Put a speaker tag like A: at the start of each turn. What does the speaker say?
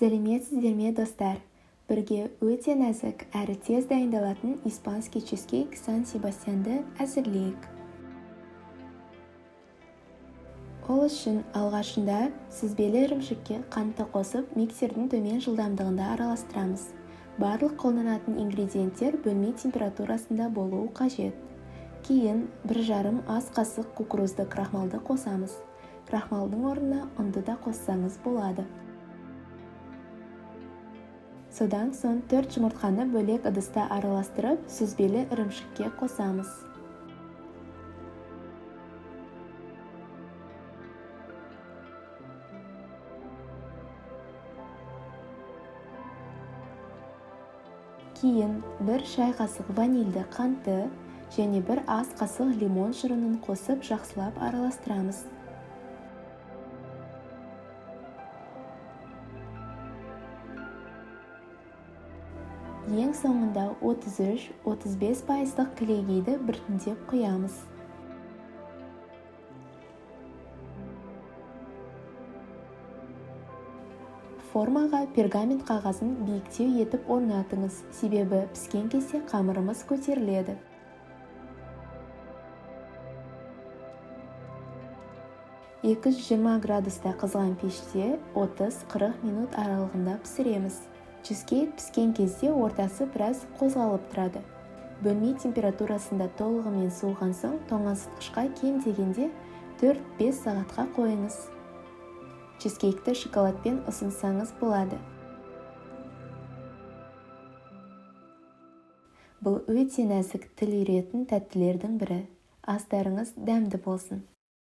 A: Сәлеметсіздер ме, достар? Бірге өте нәзік әрі тез дайындалатын испанский чизкейк Сан Себастьянды әзірлейік. Ол үшін алғашында сүзбелі ірімшікке қантты қосып, миксердің төмен жылдамдығында араластырамыз. Барлық қолданатын ингредиенттер бөлме температурасында болуы қажет. Кейін 1,5 ас қасық кукурузды крахмалды қосамыз. Крахмалдың орнына ұнды да қоссаңыз болады. Содан соң 4 жұмыртқаны бөлек ыдыста араластырып, сүзбелі ірімшікке қосамыз. Кейін 1 шай қасық ванильді қантты және 1 ас қасық лимон шырынын қосып жақсылап араластырамыз. Ең соңында 33-35% кілегейді біртіндеп құямыз. Формаға пергамент қағазын биіктеу етіп орнатыңыз, себебі піскен кезде қамырымыз көтеріледі. градуста қызған пеште 30-40 минут аралығында пісіреміз. Чизкейк піскен кезде ортасы біраз қозғалып тұрады. Бөлме температурасында толығымен суыған соң тоңазытқышқа кем дегенде 4-5 сағатқа қойыңыз. Чизкейкті шоколадпен ұсынсаңыз болады. Бұл өте нәзік, тіл үйіретін тәттілердің бірі. Астарыңыз дәмді болсын.